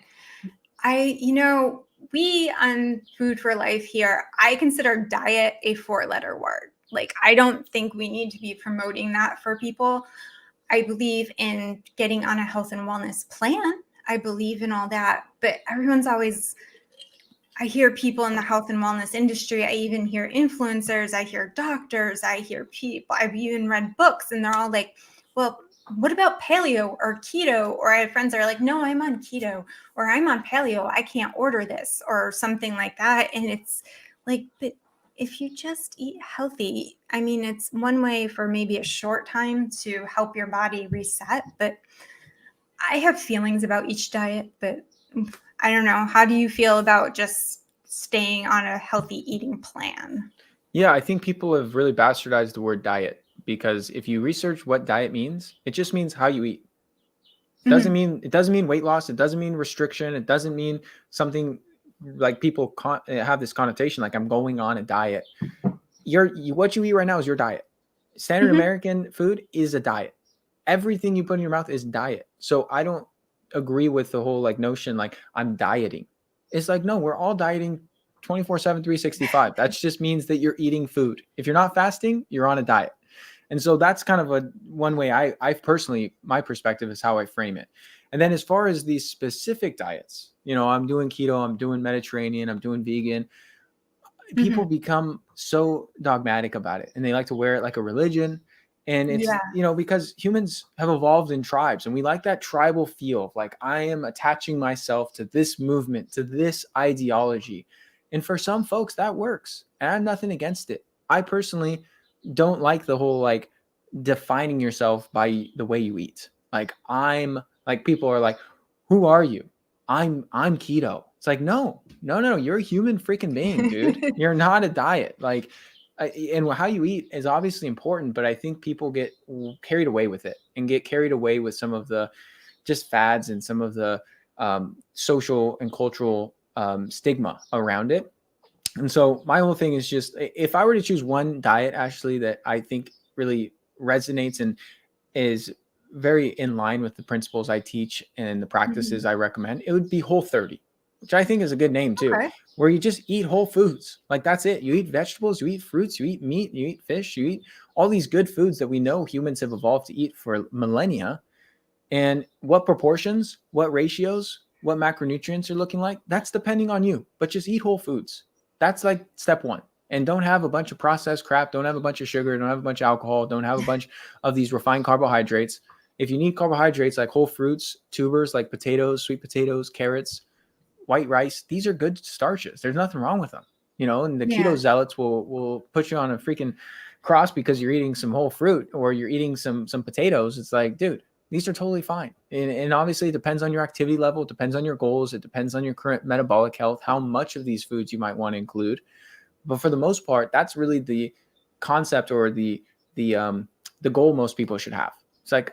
We on Food for Life here, I consider diet a 4-letter word. Like, I don't think we need to be promoting that for people. I believe in getting on a health and wellness plan. I believe in all that, but I hear people in the health and wellness industry. I even hear influencers. I hear doctors. I hear people. I've even read books, and they're all like, well, what about paleo or keto? Or I have friends that are like, no, I'm on keto or I'm on paleo. I can't order this or something like that. And it's like, but if you just eat healthy, I mean, it's one way for maybe a short time to help your body reset. But I have feelings about each diet, but I don't know. How do you feel about just staying on a healthy eating plan?
Yeah, I think people have really bastardized the word diet, because if you research what diet means, it just means how you eat.
Mhm.
It doesn't mean weight loss. It doesn't mean restriction. It doesn't mean something like people have this connotation like I'm going on a diet. What you eat right now is your diet. Standard
Mhm.
American food is a diet. Everything you put in your mouth is diet. So I don't agree with the whole like notion like I'm dieting. It's like, no, we're all dieting 24/7, 365. That just means that you're eating food. If you're not fasting, you're on a diet. And so that's kind of one way I personally, my perspective is how I frame it. And then as far as these specific diets, I'm doing keto, I'm doing Mediterranean, I'm doing vegan, people
Mhm.
become so dogmatic about it and they like to wear it like a religion. And it's,
Yeah.
because humans have evolved in tribes and we like that tribal feel of like, I am attaching myself to this movement, to this ideology. And for some folks that works. And I have nothing against it. I personally don't like the whole like defining yourself by the way you eat. Like, I'm like, people are like, who are you? I'm keto. It's like, no, no, no, you're a human freaking being, dude. You're not a diet. Like, and how you eat is obviously important, but I think people get carried away with it and get carried away with some of the just fads and some of the social and cultural stigma around it. And so my whole thing is just, if I were to choose one diet, actually, that I think really resonates and is very in line with the principles I teach and the practices
Mhm.
I recommend, it would be Whole30, which I think is a good name too,
Okay.
where you just eat whole foods. Like, that's it. You eat vegetables, you eat fruits, you eat meat, you eat fish, you eat all these good foods that we know humans have evolved to eat for millennia. And what proportions, what ratios, what macronutrients are looking like, that's depending on you. But just eat whole foods. That's like step one. And don't have a bunch of processed crap. Don't have a bunch of sugar. Don't have a bunch of alcohol. Don't have a bunch of these refined carbohydrates. If you need carbohydrates like whole fruits, tubers like potatoes, sweet potatoes, carrots, white rice, these are good starches. There's nothing wrong with them. And the keto
Yeah.
zealots will put you on a freaking cross because you're eating some whole fruit or you're eating some potatoes. It's like, dude, these are totally fine. And obviously it depends on your activity level, it depends on your goals, it depends on your current metabolic health, how much of these foods you might want to include. But for the most part, that's really the concept or the goal most people should have. It's like,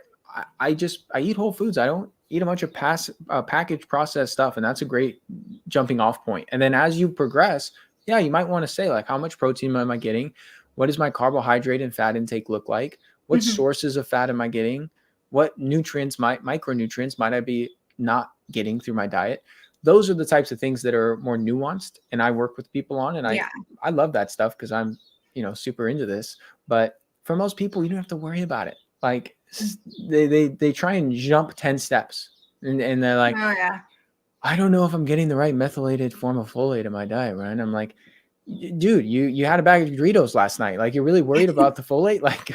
I eat whole foods. I don't eat a bunch of packaged processed stuff, and that's a great jumping off point. And then as you progress, yeah, you might want to say like, how much protein am I getting? What does my carbohydrate and fat intake look like? What
Mhm.
sources of fat am I getting? What nutrients, micronutrients might I be not getting through my diet? Those are the types of things that are more nuanced and I work with people on. And
Yeah.
I love that stuff because I'm, super into this. But for most people, you don't have to worry about it. Like they try and jump 10 steps and they're like,
Oh yeah.
I don't know if I'm getting the right methylated form of folate in my diet, right? I'm like, dude, you had a bag of Doritos last night. Like, you're really worried about the folate? Like,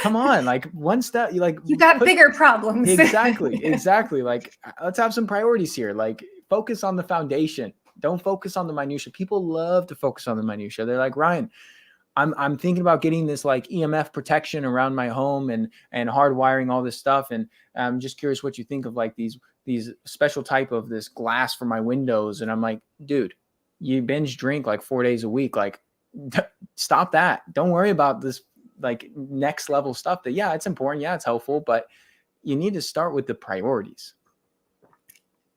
come on, like one step, you like
You got
put
bigger problems.
exactly. Like, let's have some priorities here. Like, focus on the foundation. Don't focus on the minutia. People love to focus on the minutia. They're like, Ryan, I'm thinking about getting this like EMF protection around my home and hardwiring all this stuff. And I'm just curious what you think of like these special type of this glass for my windows. And I'm like, dude, you binge drink like 4 days a week. Like, stop that. Don't worry about this like next level stuff that, yeah, it's important. Yeah, it's helpful, but you need to start with the priorities.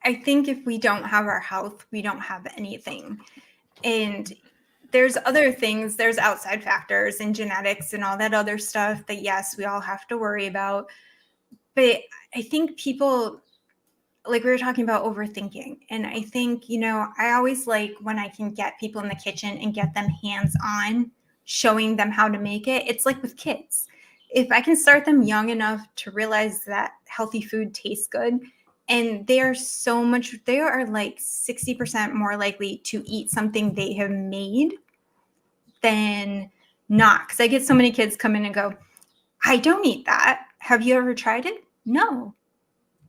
I think if we don't have our health, we don't have anything. And there's other things, there's outside factors and genetics and all that other stuff that, yes, we all have to worry about. But I think people, like we were talking about overthinking. And I think, I always like when I can get people in the kitchen and get them hands on, showing them how to make it. It's like with kids. If I can start them young enough to realize that healthy food tastes good, and they are like 60% more likely to eat something they have made than not. Because I get so many kids come in and go, I don't eat that. Have you ever tried it? No.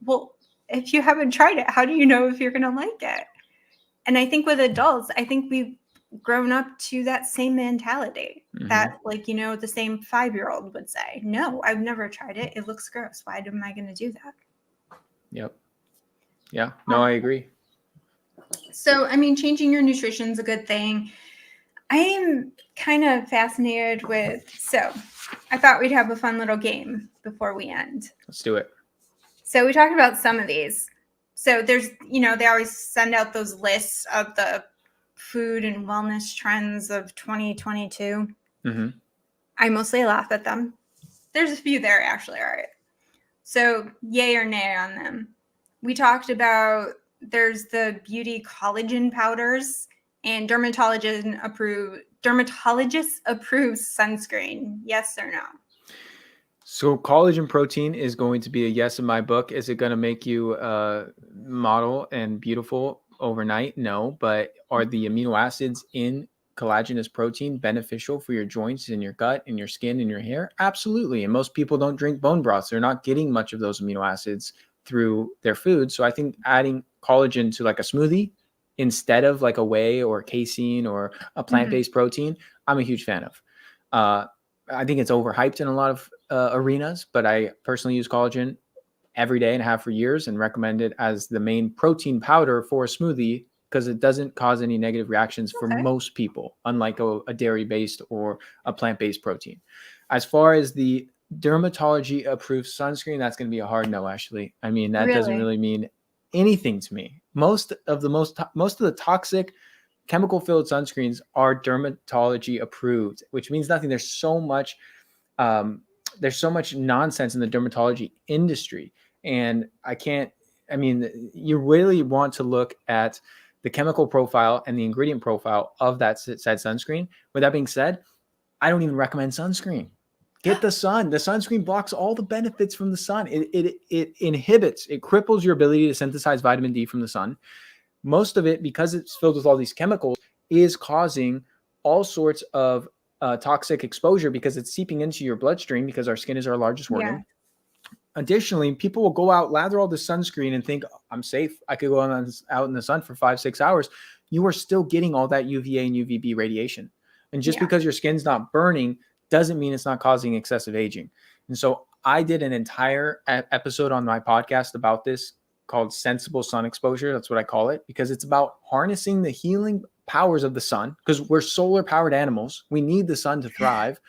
Well, if you haven't tried it, how do you know if you're going to like it? And I think with adults, I think we've grown up to that same mentality that, like, the same 5-year-old would say, no, I've never tried it. It looks gross. Why am I going to do that?
Yep. Yeah, no, I agree.
So, changing your nutrition is a good thing. I am kind of fascinated so I thought we'd have a fun little game before we end.
Let's do it.
So we talked about some of these. So there's, they always send out those lists of the food and wellness trends of 2022.
Mm-hmm.
I mostly laugh at them. There's a few there actually, all right. So yay or nay on them. We talked about there's the beauty collagen powders and dermatologist approved sunscreen. Yes or no?
So collagen protein is going to be a yes in my book. Is it going to make you model and beautiful overnight? No. But are the amino acids in collagenous protein beneficial for your joints and your gut and your skin and your hair? Absolutely. And most people don't drink bone broths. They're not getting much of those amino acids through their food. So I think adding collagen to like a smoothie instead of like a whey or casein or a plant-based protein, I'm a huge fan of. I think it's overhyped in a lot of arenas, but I personally use collagen every day and have for years and recommend it as the main protein powder for a smoothie because it doesn't cause any negative reactions for most people, unlike a dairy-based or a plant-based protein. As far as the dermatology approved sunscreen, that's going to be a hard no, Ashley. I mean, that doesn't really mean anything to me. Most of the toxic chemical filled sunscreens are dermatology approved, which means nothing. There's so much nonsense in the dermatology industry. And you really want to look at the chemical profile and the ingredient profile of that said sunscreen. With that being said, I don't even recommend sunscreen. Get the sun. The sunscreen blocks all the benefits from the sun. It inhibits, it cripples your ability to synthesize vitamin D from the sun. Most of it, because it's filled with all these chemicals, is causing all sorts of toxic exposure because it's seeping into your bloodstream because our skin is our largest organ. Additionally, people will go out, lather all the sunscreen and think, I'm safe. I could go out in the sun for 5-6 hours. You are still getting all that UVA and UVB radiation. And just because your skin's not burning doesn't mean it's not causing excessive aging. And so I did an entire episode on my podcast about this called Sensible Sun Exposure. That's what I call it, because it's about harnessing the healing powers of the sun, because we're solar powered animals. We need the sun to thrive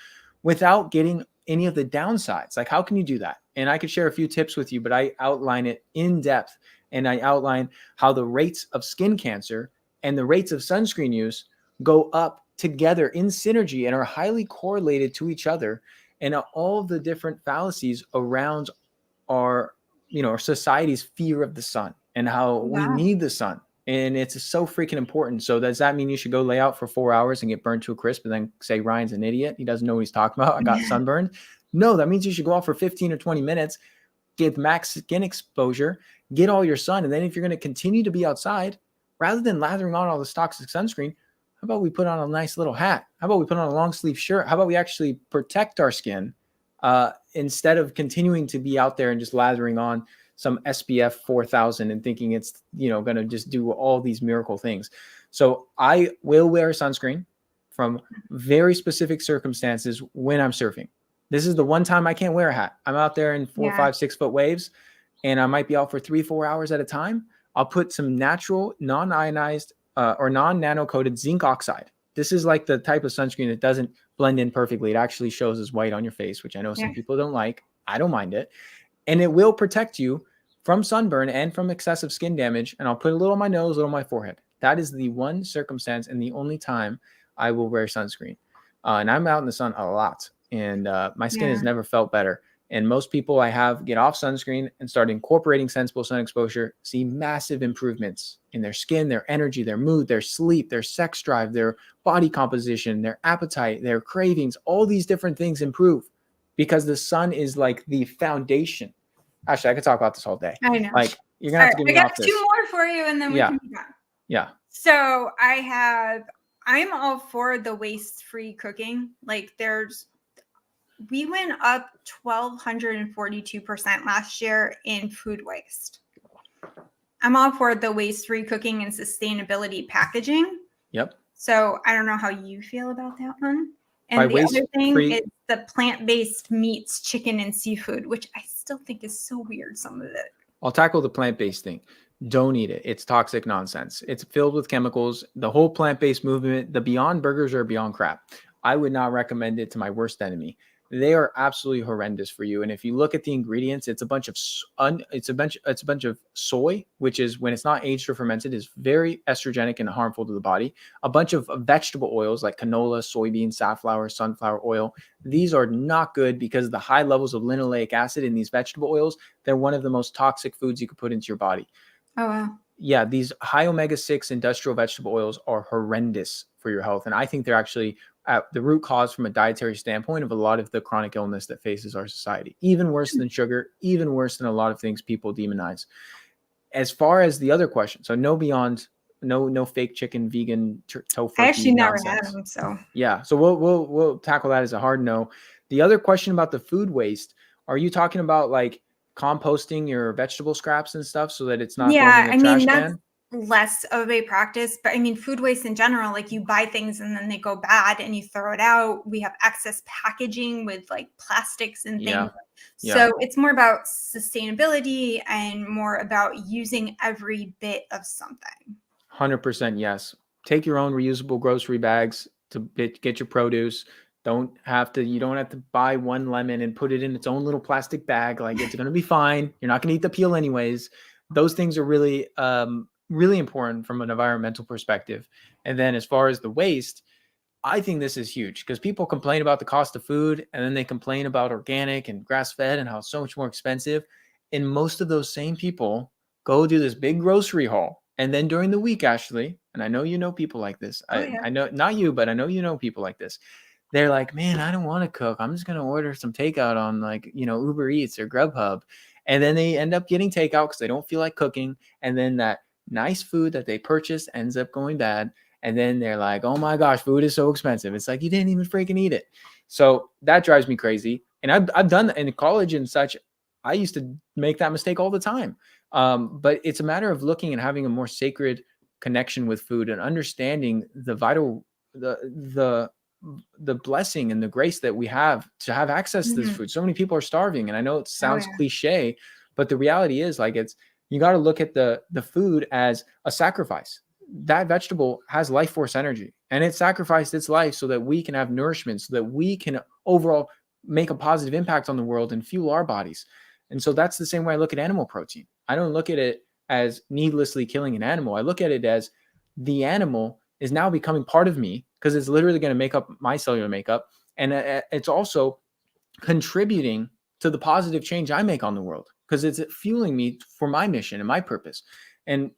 without getting any of the downsides. Like, how can you do that? And I could share a few tips with you, but I outline it in depth. And I outline how the rates of skin cancer and the rates of sunscreen use go up together in synergy and are highly correlated to each other, and all of the different fallacies around our, our society's fear of the sun and how we
Wow.
need the sun. And it's so freaking important. So does that mean you should go lay out for 4 hours and get burned to a crisp and then say Ryan's an idiot? He doesn't know what he's talking about. I got sunburned. No, that means you should go out for 15 or 20 minutes, get max skin exposure, get all your sun. And then if you're going to continue to be outside, rather than lathering on all this toxic sunscreen, how about we put on a nice little hat? How about we put on a long sleeve shirt? How about we actually protect our skin instead of continuing to be out there and just lathering on some SPF 4000 and thinking it's, going to just do all these miracle things. So I will wear sunscreen from very specific circumstances when I'm surfing. This is the one time I can't wear a hat. I'm out there in 4, 5, 6 foot waves, and I might be out for 3, 4 hours at a time. I'll put some natural non-ionized or non-nano coated zinc oxide. This is like the type of sunscreen that doesn't blend in perfectly. It actually shows as white on your face, which I know some people don't like. I don't mind it. And it will protect you from sunburn and from excessive skin damage. And I'll put a little on my nose, a little on my forehead. That is the one circumstance and the only time I will wear sunscreen. And I'm out in the sun a lot. And my skin has never felt better. And most people I have get off sunscreen and start incorporating sensible sun exposure, see massive improvements in their skin, their energy, their mood, their sleep, their sex drive, their body composition, their appetite, their cravings. All these different things improve because the sun is like the foundation. Actually, I could talk about this all day.
I know.
Like, you're going to have to give me off this.
I got 2 more for you, and then we can be done.
Yeah.
So I'm all for the waste-free cooking. Like, we went up 1,242% last year in food waste. I'm all for the waste-free cooking and sustainability packaging.
Yep.
So I don't know how you feel about that one. And the other thing is the plant-based meats, chicken and seafood, which I still think is so weird, some of it.
I'll tackle the plant-based thing. Don't eat it. It's toxic nonsense. It's filled with chemicals. The whole plant-based movement, the Beyond Burgers are beyond crap. I would not recommend it to my worst enemy. They are absolutely horrendous for you. And if you look at the ingredients, it's a bunch of soy, which is, when it's not aged or fermented, is very estrogenic and harmful to the body. A bunch of vegetable oils like canola, soybean, safflower, sunflower oil. These are not good because of the high levels of linoleic acid in these vegetable oils. They're one of the most toxic foods you could put into your body.
Oh, wow.
Yeah, these high omega-6 industrial vegetable oils are horrendous for your health. And I think they're actually at the root cause from a dietary standpoint of a lot of the chronic illness that faces our society. Even worse than sugar, even worse than a lot of things people demonize. As far as the other question, so no Beyond, no fake chicken, vegan, tofu.
I actually never had them, so.
Yeah, so we'll tackle that as a hard no. The other question about the food waste, are you talking about like composting your vegetable scraps and stuff so that it's not going in the trash can?
Less of a practice, but I mean, food waste in general, like you buy things and then they go bad and you throw it out. We have excess packaging with like plastics and things. So it's more about sustainability and more about using every bit of something.
100% yes. Take your own reusable grocery bags to get your produce. You don't have to buy one lemon and put it in its own little plastic bag. Like, it's going to be fine. You're not going to eat the peel anyways. Those things are really, really important from an environmental perspective. And then as far as the waste, I think this is huge because people complain about the cost of food and then they complain about organic and grass-fed and how it's so much more expensive. And most of those same people go do this big grocery haul. And then during the week, Ashley, and I know you know people like this. I know, not you, but I know you know people like this. They're like, man, I don't want to cook. I'm just going to order some takeout on Uber Eats or Grubhub. And then they end up getting takeout because they don't feel like cooking. And then that nice food that they purchased ends up going bad. And then they're like, oh my gosh, food is so expensive. It's like, you didn't even freaking eat it. So that drives me crazy. And I've done that in college and such. I used to make that mistake all the time. But it's a matter of looking and having a more sacred connection with food and understanding the blessing and the grace that we have to have access to this food. So many people are starving. And I know it sounds cliche, but the reality is you got to look at the food as a sacrifice. That vegetable has life force energy and it sacrificed its life so that we can have nourishment, so that we can overall make a positive impact on the world and fuel our bodies. And so that's the same way I look at animal protein. I don't look at it as needlessly killing an animal. I look at it as the animal is now becoming part of me because it's literally going to make up my cellular makeup. And it's also contributing to the positive change I make on the world, because it's fueling me for my mission and my purpose. And,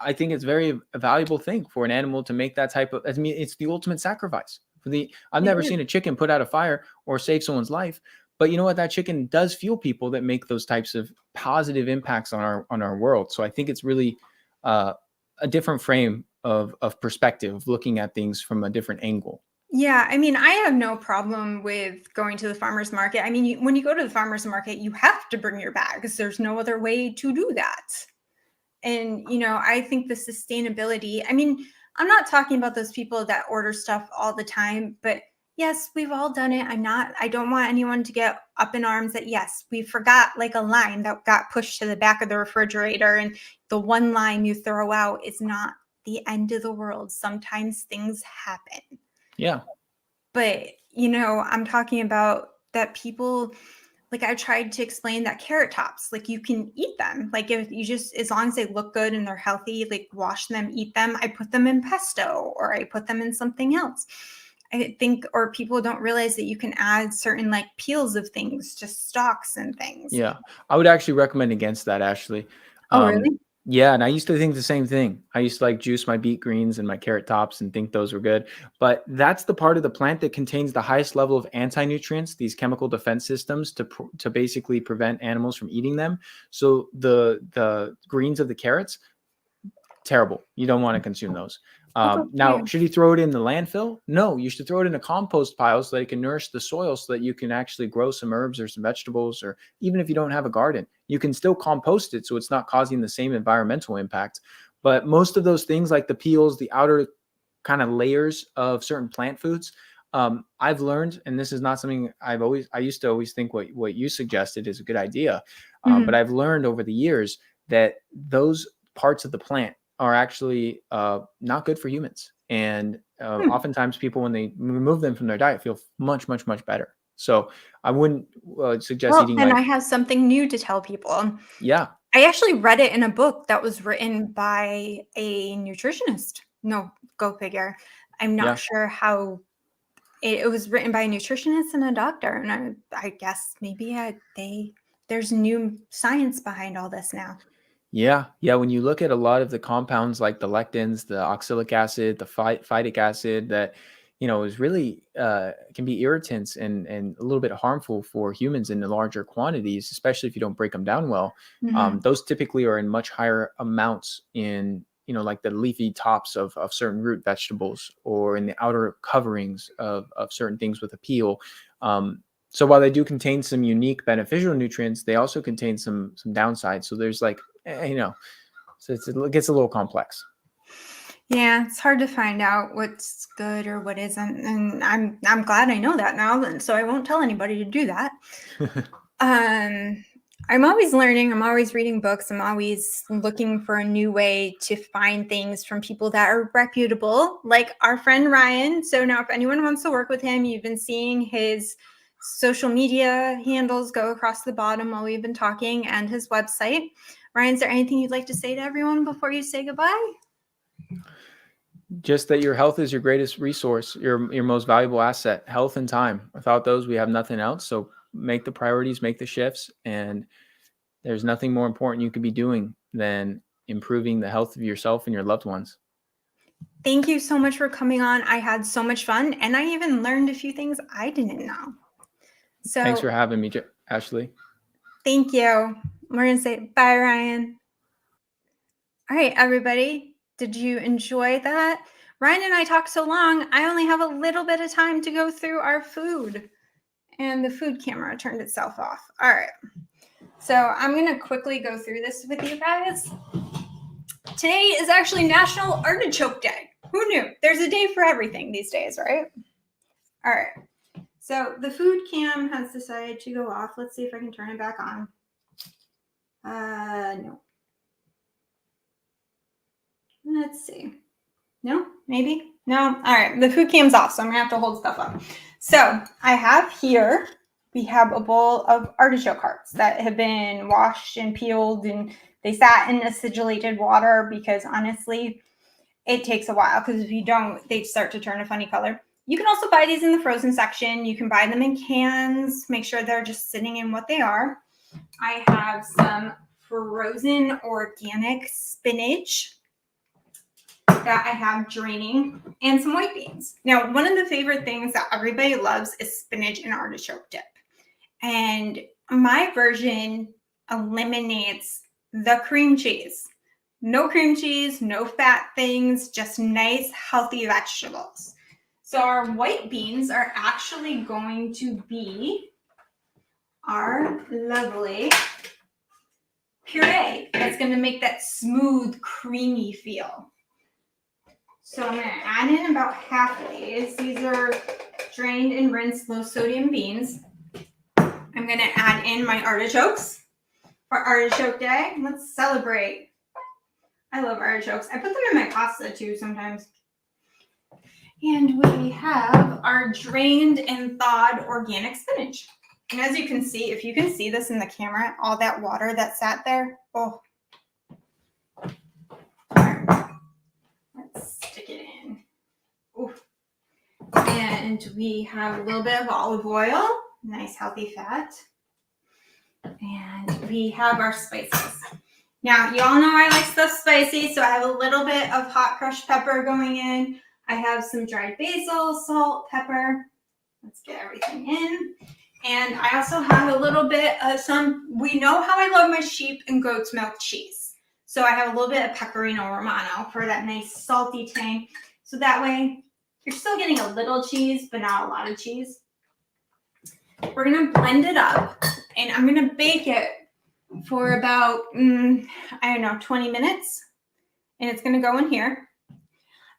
I think it's very a valuable thing for an animal to make that type of, I mean, it's the ultimate sacrifice I've
It
never
is.
seen a chicken put out a fire or save someone's life. But you know what? That chicken does fuel people that make those types of positive impacts on our world. So I think it's really a different frame of perspective, of looking at things from a different angle.
Yeah, I mean, I have no problem with going to the farmer's market. I mean, when you go to the farmer's market, you have to bring your bags. There's no other way to do that. And, I think the sustainability, I mean, I'm not talking about those people that order stuff all the time, but yes, we've all done it. I don't want anyone to get up in arms that, yes, we forgot like a line that got pushed to the back of the refrigerator, and the one line you throw out is not the end of the world. Sometimes things happen.
Yeah.
But, I'm talking about that people, like I tried to explain that carrot tops, like you can eat them. Like if you just, as long as they look good and they're healthy, like wash them, eat them. I put them in pesto or I put them in something else. I think, or people don't realize that you can add certain like peels of things, just stalks and things.
Yeah, I would actually recommend against that, Ashley.
Oh,
Um,
really?
yeah, and I used to think the same thing. I used to like juice my beet greens and my carrot tops and think those were good. But that's the part of the plant that contains the highest level of anti-nutrients, these chemical defense systems to basically prevent animals from eating them. So the greens of the carrots, terrible. You don't want to consume those.
Oh, good for
Now,
you.
should you throw it in the landfill? No, you should throw it in a compost pile so that it can nourish the soil, so that you can actually grow some herbs or some vegetables, or even if you don't have a garden, you can still compost it so it's not causing the same environmental impact. But most of those things, like the peels, the outer kind of layers of certain plant foods, I've learned, and this is not something I used to always think what you suggested is a good idea. But
Mhm.
I've learned over the years that those parts of the plant are actually not good for humans. And
Hmm.
oftentimes people, when they remove them from their diet, feel much, much, much better. So I wouldn't suggest
Well,
eating
then I
like,
have something new to tell people.
yeah,
I actually read it in a book that was written by a nutritionist. No, go figure. I'm not
yeah.
sure how it was written by a nutritionist and a doctor. And I guess maybe there's new science behind all this now.
Yeah, yeah. When you look at a lot of the compounds like the lectins, the oxalic acid, the phytic acid, that is really can be irritants and a little bit harmful for humans in the larger quantities, especially if you don't break them down well.
Mhm.
Those typically are in much higher amounts in like the leafy tops of certain root vegetables, or in the outer coverings of certain things with a peel. So while they do contain some unique beneficial nutrients, they also contain some downsides. So there's like, so it gets a little complex.
Yeah, it's hard to find out what's good or what isn't, and I'm glad I know that now. And so I won't tell anybody to do that. Um, I'm always learning. I'm always reading books. I'm always looking for a new way to find things from people that are reputable, like our friend Ryan. So now, if anyone wants to work with him, you've been seeing his social media handles go across the bottom while we've been talking, and his website. Ryan, is there anything you'd like to say to everyone before you say goodbye?
Just that your health is your greatest resource, your most valuable asset, health and time. Without those, we have nothing else. So make the priorities, make the shifts, and there's nothing more important you could be doing than improving the health of yourself and your loved ones.
Thank you so much for coming on. I had so much fun, and I even learned a few things I didn't know.
Thanks
So
for having me, Ashley.
thank you. We're going to say bye, Ryan. All right, everybody. Did you enjoy that? Ryan and I talked so long, I only have a little bit of time to go through our food. And the food camera turned itself off. All right. So I'm going to quickly go through this with you guys. Today is actually National Artichoke Day. Who knew? There's a day for everything these days, right? All right. So the food cam has decided to go off. Let's see if I can turn it back on. No. Let's see. No, maybe. No. All right. The food cam's off, so I'm going to have to hold stuff up. So I have here, we have a bowl of artichoke hearts that have been washed and peeled, and they sat in acidulated water because honestly, it takes a while because if you don't, they start to turn a funny color. You can also buy these in the frozen section. You can buy them in cans. Make sure they're just sitting in what they are. I have some frozen organic spinach that I have draining and some white beans. Now, one of the favorite things that everybody loves is spinach and artichoke dip. And my version eliminates the cream cheese. No cream cheese, no fat things, just nice, healthy vegetables. So our white beans are actually going to be our lovely puree. That's going to make that smooth, creamy feel. So I'm going to add in about half of these. These are drained and rinsed low sodium beans. I'm going to add in my artichokes for artichoke day. Let's celebrate. I love artichokes. I put them in my pasta too sometimes. And we have our drained and thawed organic spinach. And as you can see, if you can see this in the camera, all that water that sat there, oh. Let's stick it in. Ooh. And we have a little bit of olive oil, nice healthy fat. And we have our spices. Now, you all know I like stuff spicy, so I have a little bit of hot crushed pepper going in. I have some dried basil, salt, pepper. Let's get everything in. And I also have a little bit of we know how I love my sheep and goat's milk cheese. So I have a little bit of pecorino romano for that nice salty tang. So that way, you're still getting a little cheese, but not a lot of cheese. We're going to blend it up, and I'm going to bake it for about, 20 minutes. And it's going to go in here.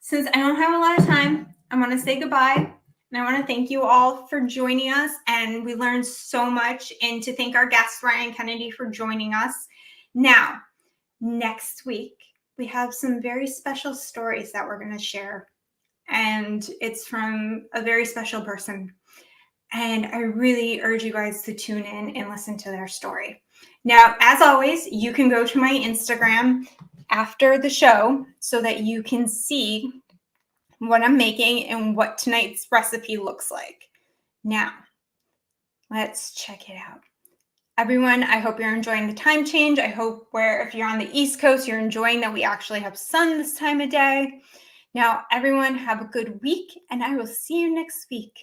Since I don't have a lot of time, I want to say goodbye. And I want to thank you all for joining us. And we learned so much. And to thank our guest, Ryan Kennedy, for joining us. Now, next week, we have some very special stories that we're going to share. And it's from a very special person. And I really urge you guys to tune in and listen to their story. Now, as always, you can go to my Instagram after the show so that you can see what I'm making and what tonight's recipe looks like. Now, let's check it out. Everyone, I hope you're enjoying the time change. I hope if you're on the East Coast, you're enjoying that we actually have sun this time of day. Now, everyone, have a good week, and I will see you next week.